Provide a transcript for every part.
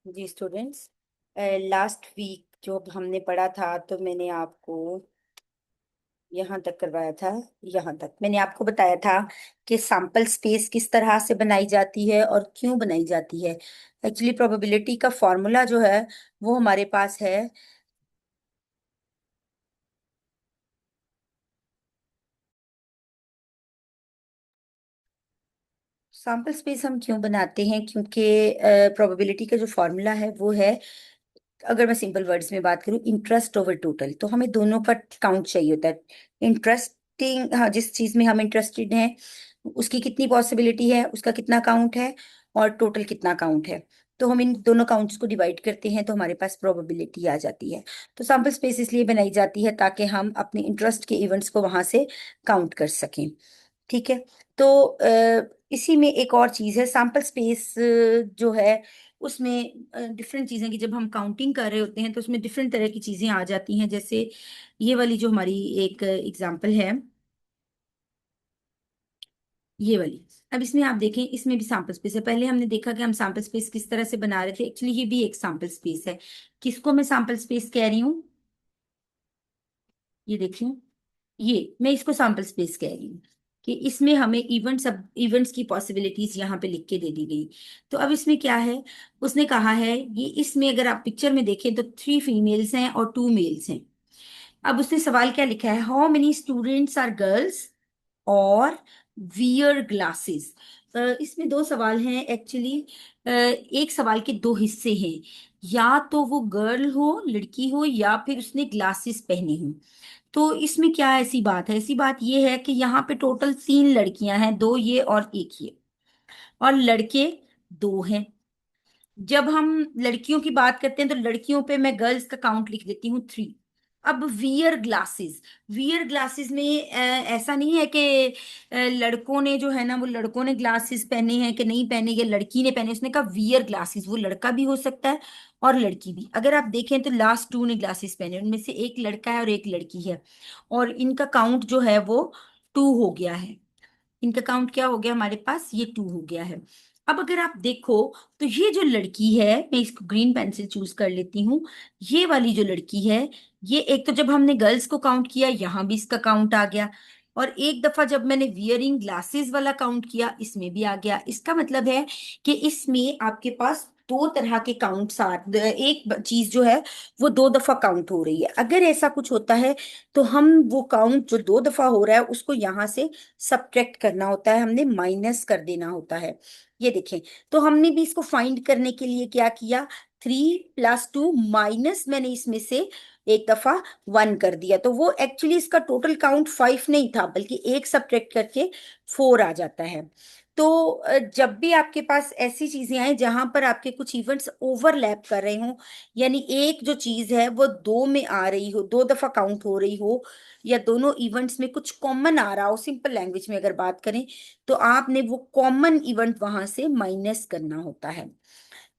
जी students, last week जो हमने पढ़ा था तो मैंने आपको यहाँ तक करवाया था। यहाँ तक मैंने आपको बताया था कि सैंपल स्पेस किस तरह से बनाई जाती है और क्यों बनाई जाती है। एक्चुअली प्रोबेबिलिटी का फॉर्मूला जो है वो हमारे पास है। सैंपल स्पेस हम क्यों बनाते हैं? क्योंकि प्रोबेबिलिटी का जो फॉर्मूला है वो है, अगर मैं सिंपल वर्ड्स में बात करूं, इंटरेस्ट ओवर टोटल। तो हमें दोनों का काउंट चाहिए होता है। इंटरेस्टिंग, हाँ, जिस चीज में हम इंटरेस्टेड हैं उसकी कितनी पॉसिबिलिटी है, उसका कितना काउंट है, और टोटल कितना काउंट है। तो हम इन दोनों काउंट्स को डिवाइड करते हैं तो हमारे पास प्रोबेबिलिटी आ जाती है। तो सैंपल स्पेस इसलिए बनाई जाती है ताकि हम अपने इंटरेस्ट के इवेंट्स को वहां से काउंट कर सकें। ठीक है। तो इसी में एक और चीज है, सैंपल स्पेस जो है उसमें डिफरेंट चीजें की जब हम काउंटिंग कर रहे होते हैं तो उसमें डिफरेंट तरह की चीजें आ जाती हैं। जैसे ये वाली जो हमारी एक एग्जांपल है, ये वाली। अब इसमें आप देखें, इसमें भी सैंपल स्पेस है। पहले हमने देखा कि हम सैंपल स्पेस किस तरह से बना रहे थे। एक्चुअली ये भी एक सैंपल स्पेस है। किसको मैं सैंपल स्पेस कह रही हूँ? ये देखिए, ये मैं इसको सैंपल स्पेस कह रही हूँ कि इसमें हमें इवेंट्स की पॉसिबिलिटीज यहाँ पे लिख के दे दी गई। तो अब इसमें क्या है, उसने कहा है ये, इसमें अगर आप पिक्चर में देखें तो 3 फीमेल्स हैं और 2 मेल्स हैं। अब उसने सवाल क्या लिखा है, how many students are girls और वियर ग्लासेस। इसमें दो सवाल हैं एक्चुअली। एक सवाल के दो हिस्से हैं, या तो वो गर्ल हो, लड़की हो, या फिर उसने ग्लासेस पहने हो। तो इसमें क्या ऐसी बात है? ऐसी बात ये है कि यहाँ पे टोटल 3 लड़कियां हैं, दो ये और एक ये, और लड़के 2 हैं। जब हम लड़कियों की बात करते हैं तो लड़कियों पे मैं गर्ल्स का काउंट लिख देती हूँ 3। अब वियर ग्लासेस, वियर ग्लासेस में ऐसा नहीं है कि लड़कों ने जो है ना, वो लड़कों ने ग्लासेस पहने हैं कि नहीं पहने, या लड़की ने पहने। उसने कहा वियर ग्लासेस, वो लड़का भी हो सकता है और लड़की भी। अगर आप देखें तो लास्ट 2 ने ग्लासेस पहने, उनमें से एक लड़का है और एक लड़की है, और इनका काउंट जो है वो 2 हो गया है। इनका काउंट क्या हो गया हमारे पास? ये 2 हो गया है। अब अगर आप देखो तो ये जो लड़की है, मैं इसको ग्रीन पेंसिल चूज कर लेती हूँ। ये वाली जो लड़की है, ये एक तो जब हमने गर्ल्स को काउंट किया यहाँ भी इसका काउंट आ गया, और एक दफा जब मैंने वियरिंग ग्लासेस वाला काउंट किया इसमें भी आ गया। इसका मतलब है कि इसमें आपके पास दो तरह के काउंट्स आ, एक चीज जो है वो 2 दफा काउंट हो रही है। अगर ऐसा कुछ होता है तो हम वो काउंट जो 2 दफा हो रहा है उसको यहाँ से सब्ट्रैक्ट करना होता है, हमने माइनस कर देना होता है। ये देखें, तो हमने भी इसको फाइंड करने के लिए क्या किया, 3 + 2 माइनस, मैंने इसमें से एक दफा 1 कर दिया। तो वो एक्चुअली इसका टोटल काउंट 5 नहीं था, बल्कि एक सब्ट्रैक्ट करके 4 आ जाता है। तो जब भी आपके पास ऐसी चीजें आए जहां पर आपके कुछ इवेंट्स ओवरलैप कर रहे हो, यानी एक जो चीज है वो 2 में आ रही हो, 2 दफा काउंट हो रही हो, या दोनों इवेंट्स में कुछ कॉमन आ रहा हो, सिंपल लैंग्वेज में अगर बात करें, तो आपने वो कॉमन इवेंट वहां से माइनस करना होता है।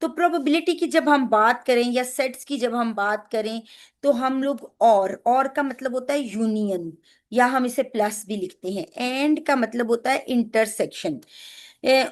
तो प्रोबेबिलिटी की जब हम बात करें या सेट्स की जब हम बात करें, तो हम लोग और का मतलब होता है यूनियन, या हम इसे प्लस भी लिखते हैं। एंड का मतलब होता है इंटरसेक्शन।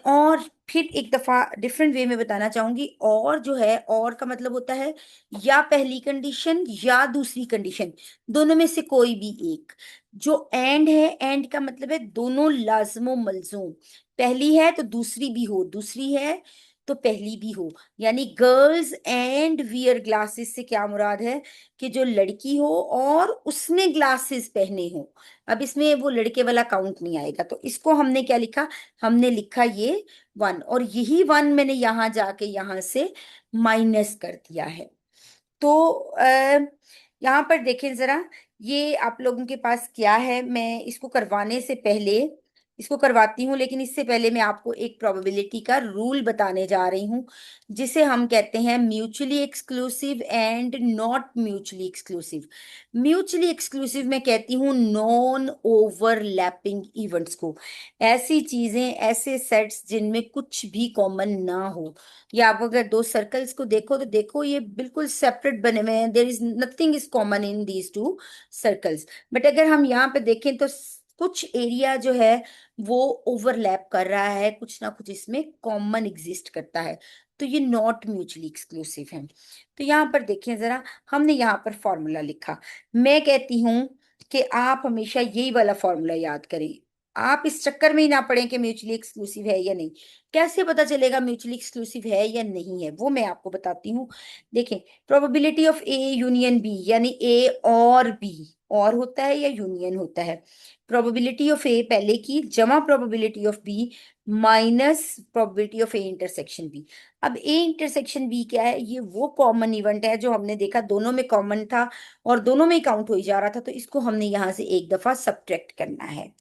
और फिर एक दफा डिफरेंट वे में बताना चाहूंगी, और जो है, और का मतलब होता है या पहली कंडीशन या दूसरी कंडीशन, दोनों में से कोई भी एक। जो एंड है, एंड का मतलब है दोनों लाजमो मलजूम, पहली है तो दूसरी भी हो, दूसरी है तो पहली भी हो। यानी गर्ल्स एंड वियर ग्लासेस से क्या मुराद है कि जो लड़की हो और उसने ग्लासेस पहने हो। अब इसमें वो लड़के वाला काउंट नहीं आएगा, तो इसको हमने क्या लिखा, हमने लिखा ये 1, और यही 1 मैंने यहां जाके यहां से माइनस कर दिया है। तो यहाँ पर देखें जरा, ये आप लोगों के पास क्या है। मैं इसको करवाने से पहले, इसको करवाती हूँ, लेकिन इससे पहले मैं आपको एक प्रोबेबिलिटी का रूल बताने जा रही हूँ, जिसे हम कहते हैं mutually exclusive and not mutually exclusive. Mutually exclusive मैं कहती हूँ नॉन ओवरलैपिंग इवेंट्स को, ऐसी चीजें, ऐसे सेट्स जिनमें कुछ भी कॉमन ना हो। या आप अगर दो सर्कल्स को देखो तो देखो ये बिल्कुल सेपरेट बने हुए हैं, there is nothing is common in these 2 circles. But अगर हम यहाँ पे देखें तो कुछ एरिया जो है वो ओवरलैप कर रहा है, कुछ ना कुछ इसमें कॉमन एग्जिस्ट करता है। तो ये नॉट म्यूचुअली एक्सक्लूसिव है। तो यहाँ पर देखें जरा, हमने यहाँ पर फॉर्मूला लिखा। मैं कहती हूँ कि आप हमेशा यही वाला फॉर्मूला याद करें, आप इस चक्कर में ही ना पड़ें कि म्यूचुअली एक्सक्लूसिव है या नहीं। कैसे पता चलेगा म्यूचुअली एक्सक्लूसिव है या नहीं है, वो मैं आपको बताती हूँ। देखें, probability of A union B, यानी ए और बी, और होता है या यूनियन होता है। प्रोबेबिलिटी ऑफ ए पहले की जमा probability of B minus probability of A intersection B. अब ए इंटरसेक्शन बी क्या है, ये वो कॉमन इवेंट है जो हमने देखा दोनों में कॉमन था और दोनों में काउंट हो ही जा रहा था, तो इसको हमने यहां से एक दफा सब्ट्रैक्ट करना है।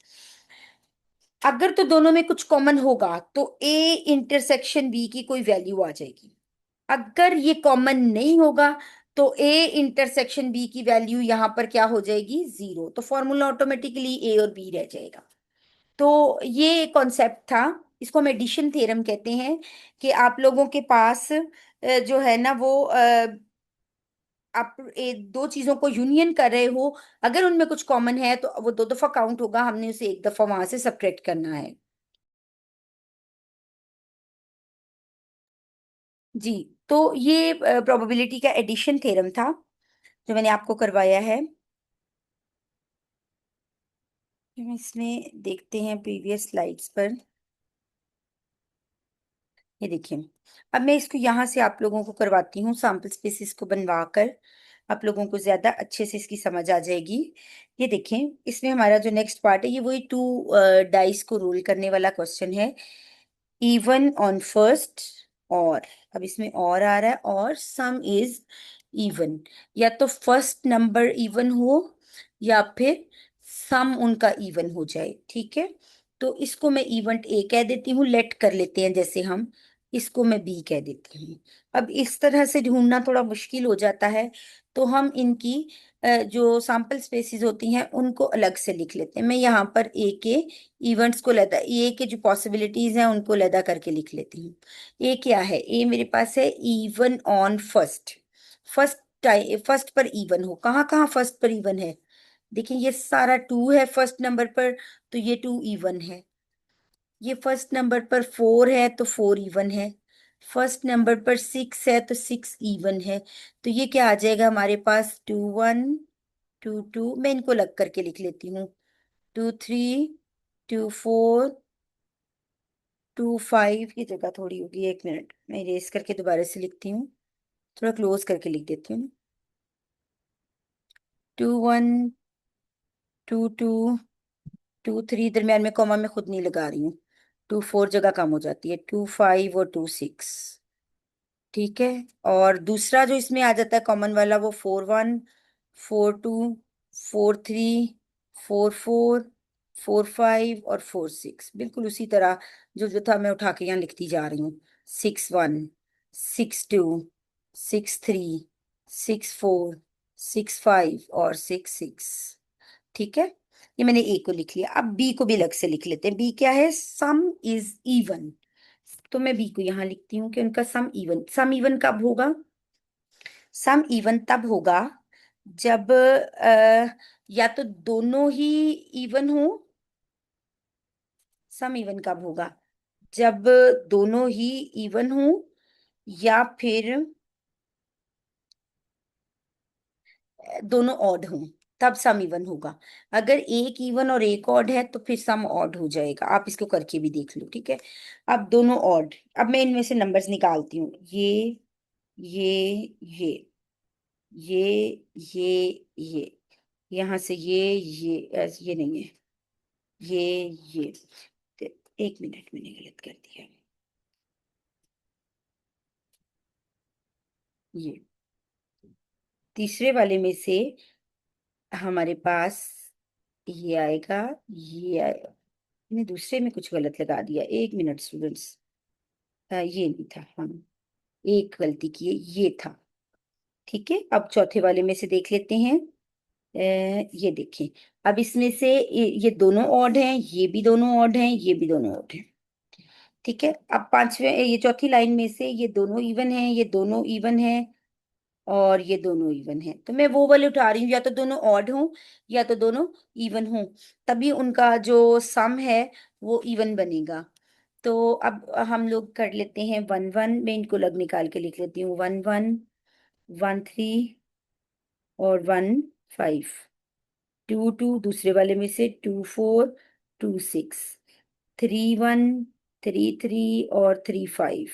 अगर तो दोनों में कुछ कॉमन होगा तो ए इंटरसेक्शन बी की कोई वैल्यू आ जाएगी। अगर ये कॉमन नहीं होगा तो ए इंटरसेक्शन बी की वैल्यू यहां पर क्या हो जाएगी, 0। तो फॉर्मूला ऑटोमेटिकली ए और बी रह जाएगा। तो ये कॉन्सेप्ट था, इसको हम एडिशन थ्योरम कहते हैं, कि आप लोगों के पास जो है ना वो आप दो चीजों को यूनियन कर रहे हो, अगर उनमें कुछ कॉमन है तो वो दो दफा काउंट होगा, हमने उसे एक दफा वहां से सब्ट्रैक्ट करना है। जी, तो ये प्रोबेबिलिटी का एडिशन थ्योरम था जो मैंने आपको करवाया है। हम इसमें देखते हैं प्रीवियस स्लाइड्स पर। ये देखिए, अब मैं इसको यहाँ से आप लोगों को करवाती हूँ, सैम्पल स्पेसिस को बनवा कर आप लोगों को ज्यादा अच्छे से इसकी समझ आ जाएगी। ये देखें, इसमें हमारा जो नेक्स्ट पार्ट है ये वही टू डाइस को रोल करने वाला क्वेश्चन है। इवन ऑन फर्स्ट, और अब इसमें और आ रहा है, और सम इज इवन। या तो फर्स्ट नंबर इवन हो या फिर सम उनका इवन हो जाए, ठीक है। तो इसको मैं इवेंट ए कह देती हूँ, लेट कर लेते हैं जैसे हम, इसको मैं बी कह देती हूँ। अब इस तरह से ढूंढना थोड़ा मुश्किल हो जाता है, तो हम इनकी जो सैंपल स्पेसिस होती हैं उनको अलग से लिख लेते हैं। मैं यहाँ पर ए के इवेंट्स को लैदा, ए के जो पॉसिबिलिटीज हैं उनको लैदा करके लिख लेती हूँ। ए क्या है, ए मेरे पास है even on first. First time first पर इवन हो, कहाँ कहाँ फर्स्ट पर इवन है, देखिए ये सारा टू है फर्स्ट नंबर पर, तो ये टू इवन है। ये फर्स्ट नंबर पर फोर है तो फोर इवन है। फर्स्ट नंबर पर सिक्स है तो सिक्स इवन है। तो ये क्या आ जाएगा हमारे पास, टू वन, टू टू, मैं इनको लग करके लिख लेती हूँ, two three, two four, two five की जगह थोड़ी होगी, एक मिनट मैं इरेज करके दोबारा से लिखती हूँ, थोड़ा क्लोज करके लिख देती हूँ। Two one, two two, two three, दरम्यान में कॉमा मैं खुद नहीं लगा रही हूँ, टू फोर जगह कम हो जाती है, टू फाइव और टू सिक्स, ठीक है। और दूसरा जो इसमें आ जाता है कॉमन वाला, वो four one, four two, four three, four four, four five और फोर सिक्स, बिल्कुल उसी तरह जो जो था मैं उठा के यहाँ लिखती जा रही हूँ। Six one, six two, six three, six four, six five और सिक्स सिक्स, ठीक है। ये मैंने ए को लिख लिया। अब बी को भी अलग से लिख लेते हैं। बी क्या है, सम इज इवन। तो मैं बी को यहां लिखती हूँ कि उनका सम इवन। सम इवन कब होगा, सम इवन तब होगा जब या तो दोनों ही इवन हो। सम इवन कब होगा, जब दोनों ही इवन हो, या फिर दोनों ऑड हों, तब सम इवन होगा। अगर एक इवन और एक ऑड है तो फिर सम ऑड हो जाएगा, आप इसको करके भी देख लो, ठीक है। अब दोनों ऑड, अब मैं इनमें से नंबर्स निकालती हूँ, ये ये ये ये यहाँ से ये नहीं है, ये एक मिनट मैंने गलत कर दिया, ये तीसरे वाले में से हमारे पास ये आएगा, ये आएगा। मैंने दूसरे में कुछ गलत लगा दिया, एक मिनट स्टूडेंट्स, ये नहीं था, हाँ एक गलती की है, ये था, ठीक है। अब चौथे वाले में से देख लेते हैं। ये देखें, अब इसमें से ये दोनों ऑड हैं, ये भी दोनों ऑड हैं, ये भी दोनों ऑड हैं, ठीक है। अब पांचवे ये चौथी लाइन में से ये दोनों इवन हैं, ये दोनों इवन हैं, और ये दोनों इवन हैं। तो मैं वो वाले उठा रही हूँ, या तो दोनों ऑड हों या तो दोनों इवन हों, तभी उनका जो सम है वो इवन बनेगा। तो अब हम लोग कर लेते हैं 1 1, मैं इनको लग निकाल के लिख लेती हूँ। 1 1 1 3 और 1 5, 2 2 दूसरे वाले में से, 2 4 2 6, 3 1 3 3 और 3 5,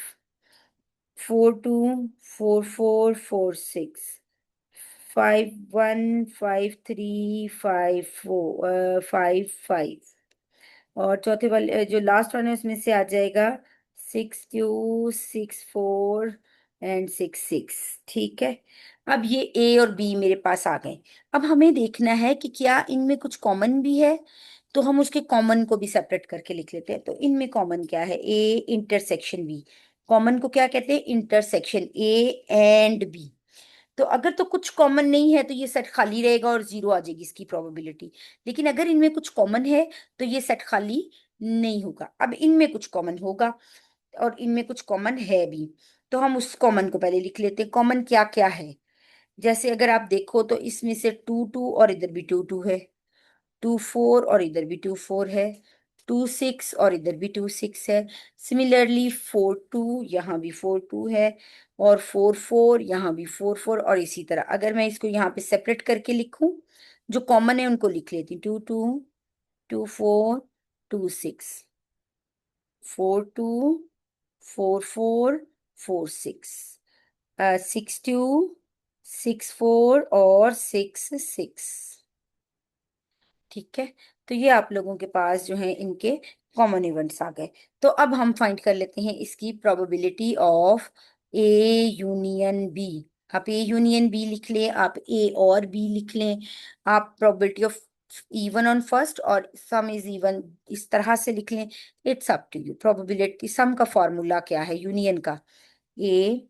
4 2 4 4 4 6, 5 1 5 3 5 4 5 5, और चौथे वाले जो लास्ट वन है उसमें से आ जाएगा 6 2 6 4 एंड 6 6। ठीक है, अब ये ए और बी मेरे पास आ गए। अब हमें देखना है कि क्या इनमें कुछ कॉमन भी है, तो हम उसके कॉमन को भी सेपरेट करके लिख लेते हैं। तो इनमें कॉमन क्या है? ए इंटरसेक्शन बी। कॉमन को क्या कहते हैं? Intersection A and B. तो अगर तो कुछ कॉमन नहीं है तो ये सेट खाली रहेगा और जीरो आ जाएगी इसकी प्रोबेबिलिटी। लेकिन अगर इनमें कुछ कॉमन है तो ये सेट खाली नहीं होगा। अब इनमें कुछ कॉमन होगा और इनमें कुछ कॉमन है भी, तो हम उस कॉमन को पहले लिख लेते हैं। कॉमन क्या क्या है? जैसे अगर आप देखो तो इसमें से 2 2 और इधर भी 2 2 है, 2 4 और इधर भी 2 4 है, 2 6 और इधर भी 2 6 है। सिमिलरली 4 2 यहाँ भी 4 2 है, और 4 4 यहाँ भी 4 4, और इसी तरह अगर मैं इसको यहाँ पे सेपरेट करके लिखूं, जो कॉमन है उनको लिख लेती हूँ। 2 2 2 4 2 6, 4 2 4 4 4 6, 6 2 6 4 और 6 6। ठीक है, तो ये आप लोगों के पास जो है इनके कॉमन इवेंट्स आ गए। तो अब हम फाइंड कर लेते हैं इसकी probability of A union B. आप ए यूनियन बी लिख लें, आप ए और बी लिख लें, आप probability of even on first और सम इज इवन इस तरह से लिख लें। It's up to you. Probability sum का फॉर्मूला क्या है यूनियन का? A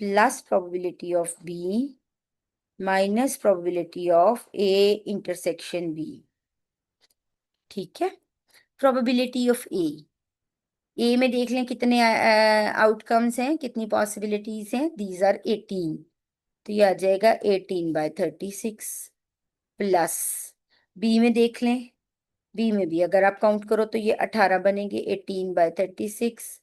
plus probability of B minus probability of A intersection B. ठीक है, प्रोबेबिलिटी ऑफ ए में देख लें कितने आउटकम्स हैं, कितनी पॉसिबिलिटीज हैं। दीज आर 18, तो ये आ जाएगा 18/36 प्लस। बी में देख लें, बी में भी अगर आप काउंट करो तो ये 18 बनेंगे, 18/36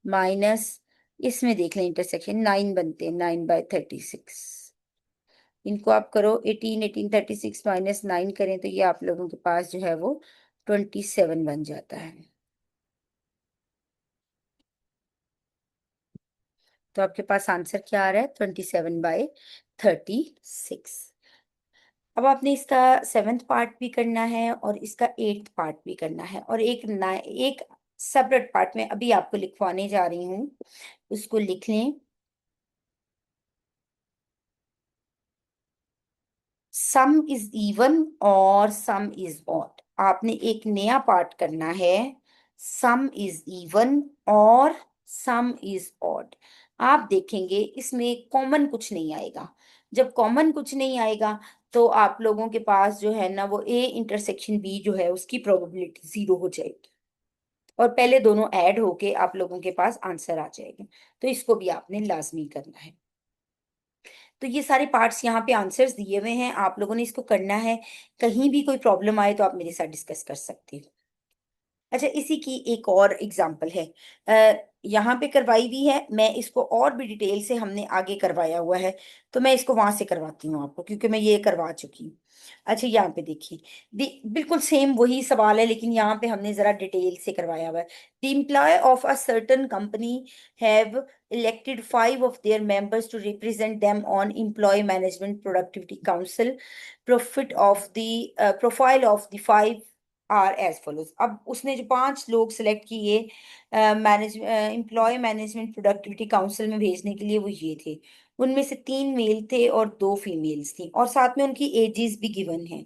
माइनस, इसमें देख लें इंटरसेक्शन 9 बनते हैं, 9/36। इनको आप करो, 18 माइनस 9 करें तो ये आप लोगों के पास जो है वो 27 बन जाता है। तो आपके पास आंसर क्या आ रहा है? 27/36। अब आपने इसका 7th पार्ट भी करना है और इसका 8th पार्ट भी करना है, और एक सेपरेट पार्ट में अभी आपको लिखवाने जा रही हूँ, उसको लिख लें। सम इज इवन और सम इज ऑड। आपने एक नया पार्ट करना है, सम इज इवन और सम इज ऑड। आप देखेंगे इसमें कॉमन कुछ नहीं आएगा। जब कॉमन कुछ नहीं आएगा तो आप लोगों के पास जो है ना वो ए इंटरसेक्शन बी जो है उसकी प्रोबेबिलिटी जीरो हो जाएगी, और पहले दोनों ऐड होके आप लोगों के पास आंसर आ जाएगा। तो इसको भी आपने लाजमी करना है। तो ये सारे पार्ट्स यहाँ पे आंसर्स दिए हुए हैं, आप लोगों ने इसको करना है। कहीं भी कोई प्रॉब्लम आए तो आप मेरे साथ डिस्कस कर सकते हो। अच्छा, इसी की एक और एग्जांपल है, यहाँ पे करवाई हुई है, मैं इसको और भी डिटेल से हमने आगे करवाया हुआ है, तो मैं इसको वहां से करवाती हूँ आपको, क्योंकि मैं ये करवा चुकी हूँ। अच्छा, यहाँ पे देखिए, बिल्कुल सेम वही सवाल है, लेकिन यहाँ पे हमने जरा डिटेल से करवाया हुआ है। The employee of a certain company have elected 5 of their members to represent them on employee management productivity council. Profile of the 5 are as follows. अब उसने जो 5 लोग सिलेक्ट किए एम्प्लॉय मैनेजमेंट प्रोडक्टिविटी काउंसिल में भेजने के लिए, वो ये थे। उनमें से 3 मेल थे और 2 फीमेल्स थी, और साथ में उनकी एजेस भी गिवन है।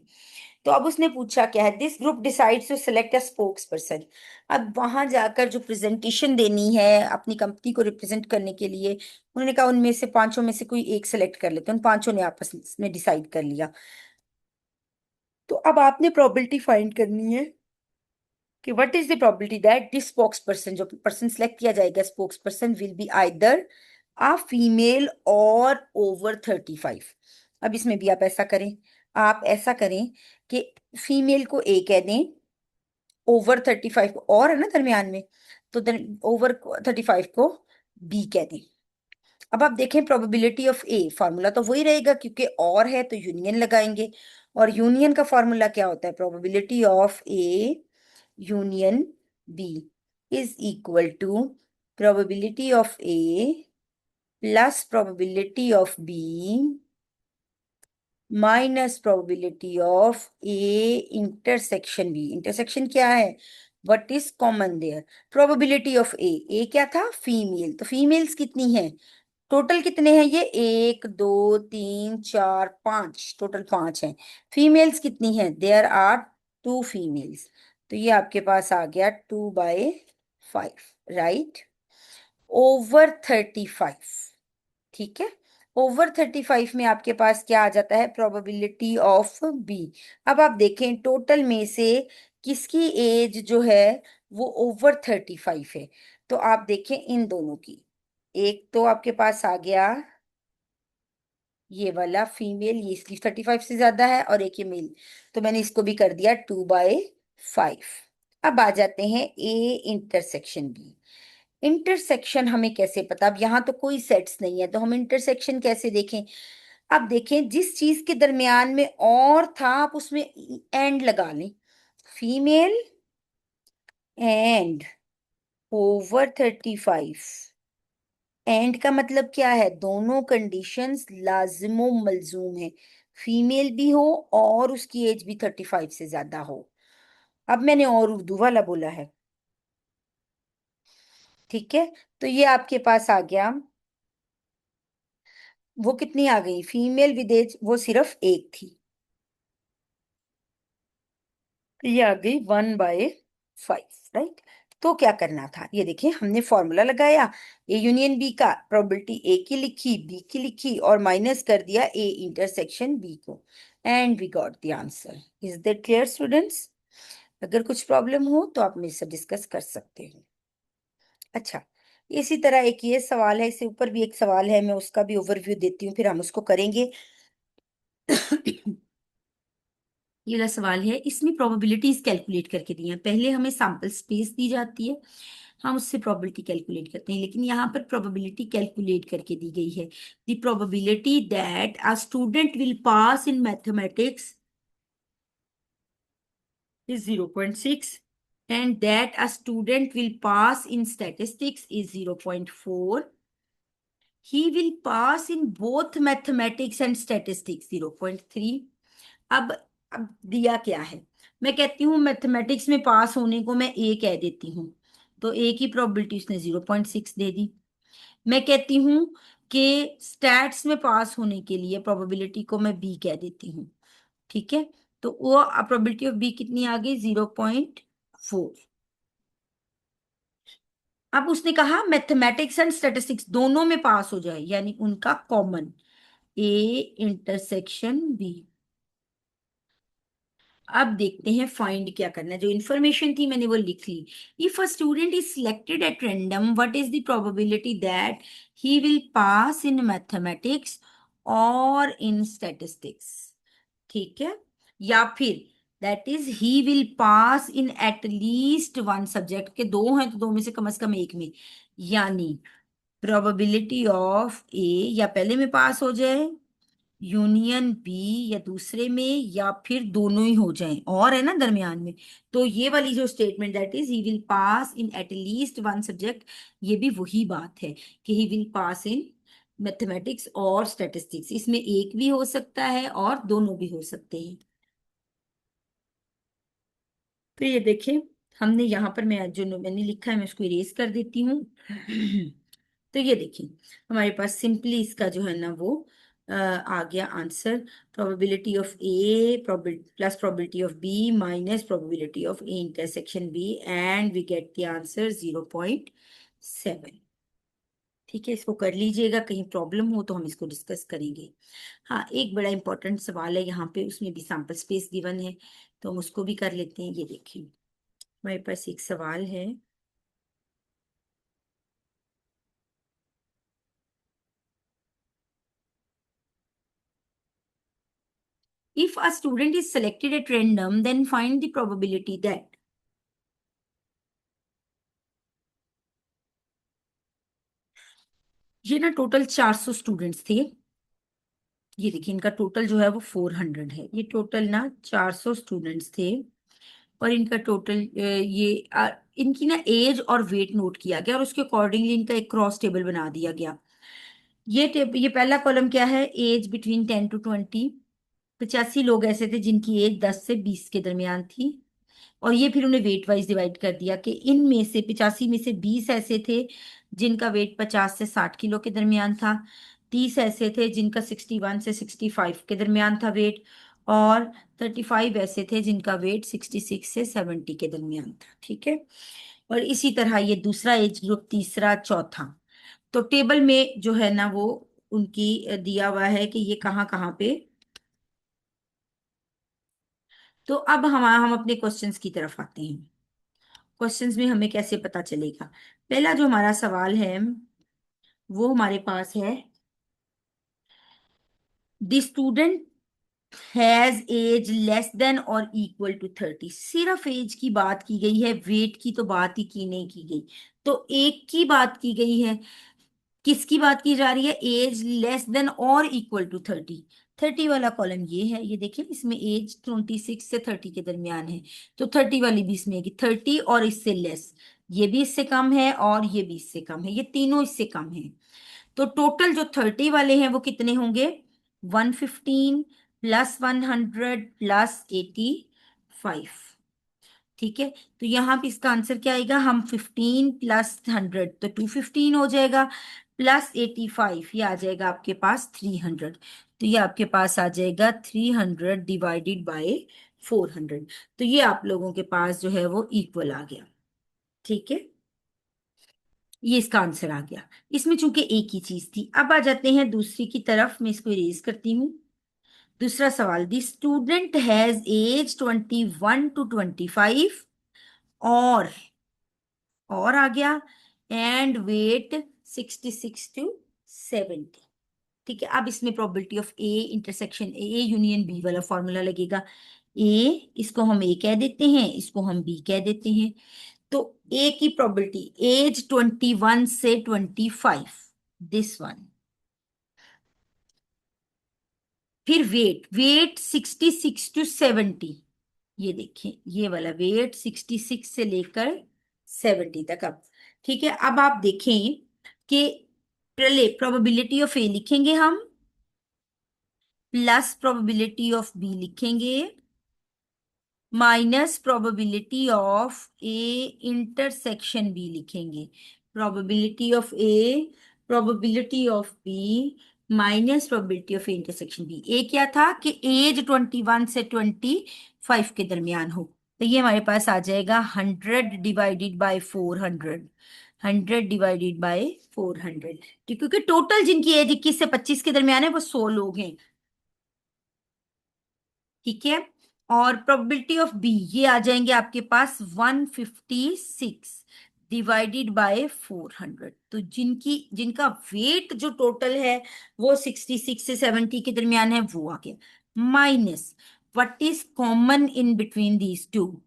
तो अब उसने पूछा क्या है? This group decides to select a spokesperson. अब वहां जाकर जो प्रेजेंटेशन देनी है अपनी कंपनी को रिप्रेजेंट करने के लिए, उन्होंने कहा उनमें से पांचों में से कोई एक सेलेक्ट कर लेते हैं। उन पांचों ने आपस में डिसाइड कर लिया। तो अब आपने प्रोबेबिलिटी फाइंड करनी है कि what is the probability that this spokesperson, जो पर्सन सेलेक्ट किया जाएगा spokesperson, will be either a female or over 35। अब इसमें भी आप ऐसा करें, आप ऐसा करें कि फीमेल को ए कह दें, ओवर 35 को और है ना दरमियान में, तो देन ओवर 35 को बी कह दें। अब आप देखें प्रोबेबिलिटी ऑफ ए, फार्मूला तो वही रहेगा क्योंकि और है तो यूनियन लगाएंगे, और यूनियन का फार्मूला क्या होता है, probability of A union B is equal to probability of A plus probability of B minus probability of A intersection B. Intersection क्या है, what is common there, probability of A क्या था, female, तो females कितनी है, total कितने हैं ये, 1 2 3 4 5, टोटल 5 हैं। फीमेल्स कितनी हैं, देयर आर 2 फीमेल्स, तो ये आपके पास आ गया 2/5, राइट, ओवर 35। ठीक है, ओवर 35 में आपके पास क्या आ जाता है, प्रोबेबिलिटी ऑफ बी। अब आप देखें टोटल में से किसकी एज जो है वो ओवर 35 है, तो आप देखें इन दोनों की, एक तो आपके पास आ गया ये वाला फीमेल, ये इसकी 35 से ज्यादा है, और एक ये मेल, तो मैंने इसको भी कर दिया 2/5। अब आ जाते हैं ए इंटरसेक्शन बी। इंटरसेक्शन हमें कैसे पता, अब यहाँ तो कोई सेट्स नहीं है तो हम इंटरसेक्शन कैसे देखें, अब देखें जिस चीज के दरमियान में और था आप उसमें एंड लगा लें, फीमेल एंड ओवर 35, एंड का मतलब क्या है, दोनों कंडीशंस लाजिमो मलजूम है, फीमेल भी हो और उसकी एज भी 35 से ज्यादा हो। अब मैंने और उर्दू वाला बोला है, ठीक है, तो ये आपके पास आ गया, वो कितनी आ गई, फीमेल विद एज वो सिर्फ एक थी, ये आ गई 1/5, राइट। तो क्या करना था, ये देखिए हमने फॉर्मूला लगाया, ए यूनियन बी का प्रोबेबिलिटी ए की लिखी, बी की लिखी, और माइनस कर दिया ए इंटरसेक्शन बी को, and we got the answer. Is that clear students, अगर कुछ प्रॉब्लम हो तो आप मेरे से डिस्कस कर सकते हो। अच्छा, इसी तरह एक ये सवाल है, इससे ऊपर भी एक सवाल है, मैं उसका भी ओवरव्यू देती हूँ फिर हम उसको करेंगे। ये वाला सवाल है, इसमें प्रोबेबिलिटीज कैलकुलेट करके दी हैं, पहले हमें सैंपल स्पेस दी जाती है, हम उससे प्रोबेबिलिटी कैलकुलेट करते हैं, लेकिन यहाँ पर प्रोबेबिलिटी कैलकुलेट करके दी गई है, the probability that a student will pass in mathematics is 0.6 and that a student will pass in statistics is 0.4. He will pass in both mathematics and statistics 0.3. अब अब दिया क्या है, मैं कहती हूँ मैथमेटिक्स में पास होने को मैं ए कह देती हूँ, तो ए की प्रोबेबिलिटी उसने 0.6 दे दी। मैं कहती हूँ कि स्टैट्स में पास होने के लिए प्रोबेबिलिटी को मैं बी कह देती हूँ, ठीक है, तो वो प्रोबेबिलिटी ऑफ बी कितनी आ गई, 0.4। अब उसने कहा मैथमेटिक्स एंड स्टैटिस्टिक्स दोनों में पास हो जाए, यानी उनका कॉमन, ए इंटरसेक्शन बी। अब देखते हैं फाइंड क्या करना है, जो इन्फॉर्मेशन थी मैंने वो लिख ली। If a student is selected at random what is the probability that he will pass in mathematics और इन स्टैटिस्टिक्स, ठीक है, या फिर that is he will pass in at least one subject, के दो हैं तो दो में से कम एक में, यानी प्रोबेबिलिटी ऑफ ए या पहले में पास हो जाए यूनियन बी, या दूसरे में, या फिर दोनों ही हो जाएं और है ना दरमियान में, तो ये वाली जो statement that is he will pass in at least one subject, ये भी वही बात है कि ही विल पास इन मैथमेटिक्स और स्टैटिस्टिक्स, इसमें एक भी हो सकता है और दोनों भी हो सकते हैं। तो ये देखिए हमने यहाँ पर, मैं जो मैंने लिखा है मैं उसको इरेज कर देती हूँ। तो ये देखिए हमारे पास सिंपली इसका जो है ना वो आ गया answer, probability of A plus probability of B minus probability of A intersection B, and we get the answer 0.7। ठीक है, इसको कर लीजिएगा, कहीं प्रॉब्लम हो तो हम इसको डिस्कस करेंगे। हाँ, एक बड़ा इंपॉर्टेंट सवाल है यहाँ पे, उसमें भी सैंपल स्पेस गिवन है तो हम उसको भी कर लेते हैं। ये देखिए हमारे पास एक सवाल है, if a student is selected at random then find the probability that, ये ना टोटल 400 स्टूडेंट्स थे। ये देखिए इनका टोटल जो है वो 400 है। ये टोटल ना 400 स्टूडेंट्स थे। और इनका टोटल इनकी ना एज और वेट नोट किया गया और उसके अकॉर्डिंगली इनका एक क्रॉस टेबल बना दिया गया। ये पहला कॉलम क्या है, एज बिटवीन 10 to 20। 85 लोग ऐसे थे जिनकी एज 10 से 20 के दरमियान थी। और ये फिर उन्हें वेट वाइज डिवाइड कर दिया कि इनमें से 85 में से 20 ऐसे थे जिनका वेट 50 से 60 किलो के दरमियान था। 30 ऐसे थे जिनका 61 से 65 के दरमियान था वेट। और 35 ऐसे थे जिनका वेट 66 से 70 के दरमियान था। ठीक है। और इसी तरह ये दूसरा एज ग्रुप, तीसरा, चौथा। तो टेबल में जो है ना वो उनकी दिया हुआ है कि ये कहाँ कहाँ पे। तो अब हम अपने क्वेश्चंस की तरफ आते हैं। क्वेश्चंस में हमें कैसे पता चलेगा। पहला जो हमारा सवाल है वो हमारे पास है, the student has age less than or equal to 30। सिर्फ एज की बात की गई है, वेट की तो बात ही की नहीं की गई। तो एक की बात की गई है। किसकी बात की जा रही है, as less than or equal to 30। 30 वाला कॉलम ये है, ये देखिए इसमें एज 26 से 30 के दरमियान है। तो 30 वाली भी इसमें आएगी, 30 और इससे लेस। ये भी इससे कम है और ये भी इससे कम है, ये तीनों इससे कम है। तो टोटल जो 30 वाले हैं वो कितने होंगे, 115 +100 +85। ठीक है। तो यहाँ पे इसका आंसर क्या आएगा, हम 15 +100 तो 215 हो जाएगा, +85 ये आ जाएगा आपके पास 300। तो ये आपके पास आ जाएगा 300 डिवाइडेड बाय 400। तो ये आप लोगों के पास जो है वो इक्वल आ गया। ठीक है, ये इसका आंसर आ गया। इसमें चूंकि एक ही चीज थी। अब आ जाते हैं दूसरी की तरफ, मैं इसको इरेज करती हूँ। दूसरा सवाल, the student has age 21 to 25 और आ गया एंड वेट 66 to 70। ठीक है। अब इसमें probability of A intersection A union B वाला फॉर्मूला लगेगा। ए, इसको हम ए कह देते हैं, इसको हम बी कह देते हैं। तो ए की प्रोबेबिलिटी, एज 21 से 25, दिस वन। फिर वेट 66 to 70। ये देखें ये वाला वेट 66 से लेकर 70 तक। अब ठीक है, अब आप देखें कि पहले प्रोबेबिलिटी ऑफ ए लिखेंगे हम, प्लस प्रोबेबिलिटी ऑफ बी लिखेंगे, minus probability of A intersection B लिखेंगे। Probability of A, probability of B, minus probability of A intersection B. A क्या था कि एज 21 से 25 के दरमियान हो। तो ये हमारे पास आ जाएगा 100 डिवाइडेड बाय 400। 100 divided by 400। क्योंकि टोटल जिनकी एज 21 से 25 के दरमियान है वो 100 लोग हैं। ठीक है। और प्रोबेबिलिटी ऑफ बी, ये आ जाएंगे आपके पास 156 डिवाइडेड बाय 400। तो जिनका वेट जो टोटल है वो 66 से 70 के दरमियान है, वो आ गया। Minus what is common in between these two,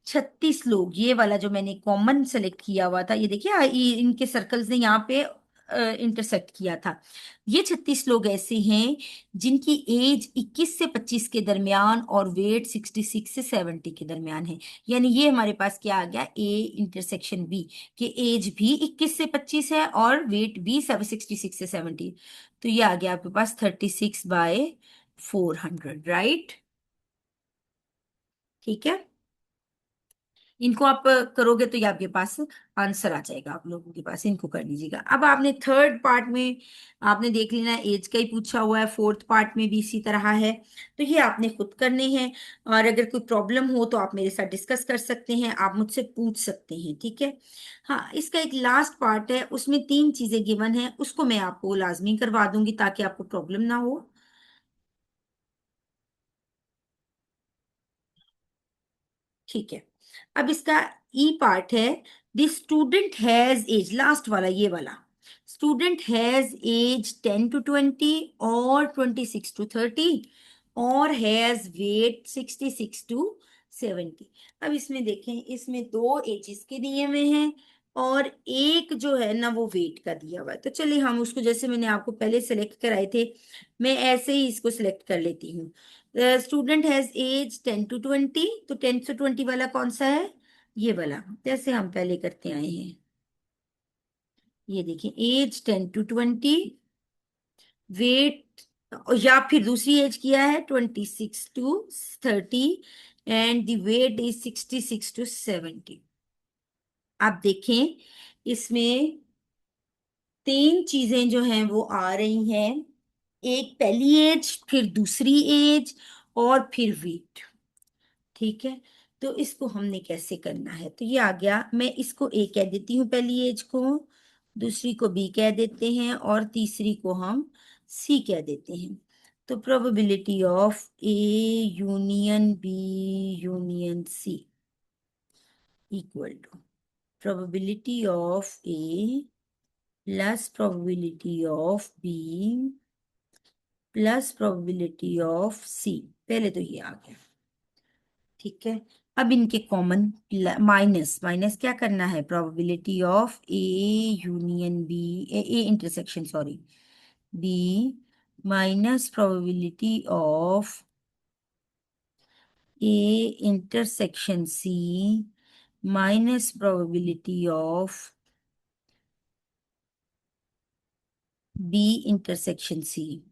36 लोग। ये वाला जो मैंने कॉमन सेलेक्ट किया हुआ था, ये देखिए इनके सर्कल्स ने यहाँ पे इंटरसेक्ट किया था। ये 36 लोग ऐसे हैं जिनकी एज 21 से 25 के दरमियान और वेट 66 से 70 के दरमियान है। यानी ये हमारे पास क्या आ गया, ए इंटरसेक्शन बी, कि एज भी 21 से 25 है और वेट भी 66 से 70। तो ये आ गया आपके पास 36/400, राइट। ठीक है। इनको आप करोगे तो ये आपके पास आंसर आ जाएगा, आप लोगों के पास। इनको कर लीजिएगा। अब आपने थर्ड पार्ट में आपने देख लेना, एज का ही पूछा हुआ है। फोर्थ पार्ट में भी इसी तरह है। तो ये आपने खुद करने हैं। और अगर कोई प्रॉब्लम हो तो आप मेरे साथ डिस्कस कर सकते हैं, आप मुझसे पूछ सकते हैं। ठीक है। हाँ, इसका एक लास्ट पार्ट है, उसमें 3 चीजें गिवन है, उसको मैं आपको लाजमी करवा दूंगी ताकि आपको प्रॉब्लम ना हो। ठीक है। अब इसका ई पार्ट है, the student has age, last वाला ये वाला, स्टूडेंट हैज एज 10 to 20 और 26 to 30 और हैज वेट 66 to 70। अब इसमें देखें, इसमें दो एजेस के दिए हुए हैं, और एक जो है ना वो वेट का दिया हुआ है। तो चलिए हम उसको, जैसे मैंने आपको पहले सेलेक्ट कराए थे, मैं ऐसे ही इसको सिलेक्ट कर लेती हूँ। स्टूडेंट हैज एज 10 to 20, तो 10 to 20 वाला कौन सा है? ये वाला, जैसे हम पहले करते आए हैं। ये देखिए, एज 10 to 20, वेट, या फिर दूसरी एज किया है 26 to 30, and the weight is 66 to 70। आप देखें, इसमें तीन चीजें जो हैं वो आ रही हैं, एक पहली एज, फिर दूसरी एज, और फिर वेट। ठीक है, तो इसको हमने कैसे करना है? तो ये आ गया, मैं इसको ए कह देती हूँ पहली एज को, दूसरी को बी कह देते हैं, और तीसरी को हम सी कह देते हैं। तो probability of A union B union C equal to probability of A plus probability of B plus probability of C. पहले तो ये आ गया, ठीक है। अब इनके कॉमन माइनस माइनस क्या करना है? Probability of A union B, A intersection, sorry, B minus probability of A intersection C minus probability of B intersection C.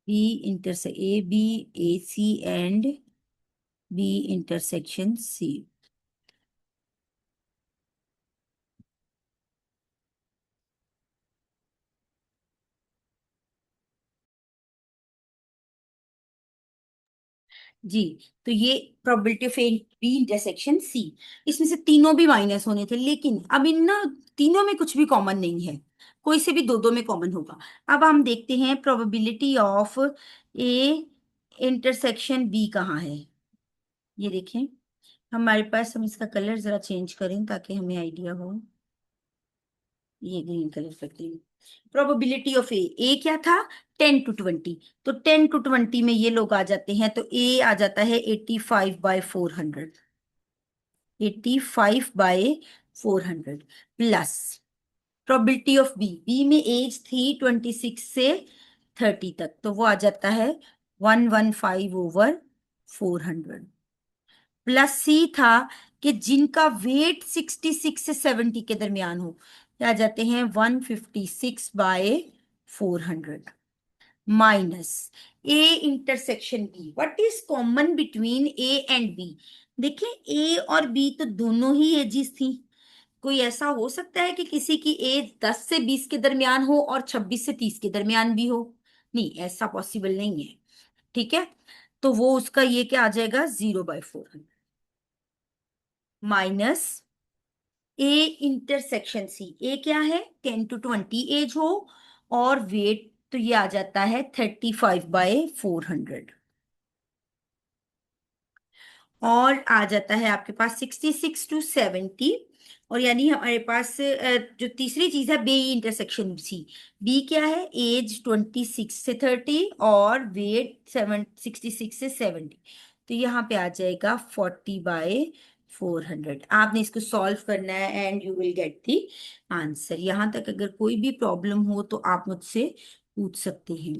B intersect A B, A C and B intersection C. जी, तो ये probability of A B intersection C, इसमें से तीनों भी minus होने थे, लेकिन अब इन ना तीनों में कुछ भी कॉमन नहीं है, कोई से भी दो दो में कॉमन होगा। अब हम देखते हैं probability of A intersection B कहाँ है। ये देखें हमारे पास, हम इसका कलर जरा चेंज करें ताकि हमें आइडिया हो। ये ग्रीन कलर करती हूँ। प्रोबेबिलिटी ऑफ ए क्या था? 10 to 20, तो 10 to 20 में ये लोग आ जाते हैं, तो ए आ जाता है 85/400, 85/400 plus probability of B, B में एज थी 26 से 30 तक, तो वो आ जाता है 115/400 प्लस सी था कि जिनका वेट 66 से 70 के दरमियान हो, क्या जाते हैं 156/400 minus A intersection B. What is common between A and B? देखें, ए और बी तो दोनों ही एजिस थी। कोई ऐसा हो सकता है कि किसी की एज 10 से 20 के दरमियान हो और 26 से 30 के दरमियान भी हो? नहीं, ऐसा पॉसिबल नहीं है। ठीक है, तो वो उसका ये क्या आ जाएगा, 0/400 माइनस ए इंटरसेक्शन सी। ए क्या है? 10 to 20 एज हो, और वेट तो ये आ जाता है 35/400, और आ जाता है आपके पास 66 to 70। और यानी हमारे पास जो तीसरी चीज है बी इंटरसेक्शन सी, बी क्या है? एज 26 से 30 और वेट 66 से 70, तो यहाँ पे आ जाएगा 40/400। आपने इसको सॉल्व करना है and you will get the answer. यहाँ तक अगर कोई भी प्रॉब्लम हो तो आप मुझसे पूछ सकते हैं।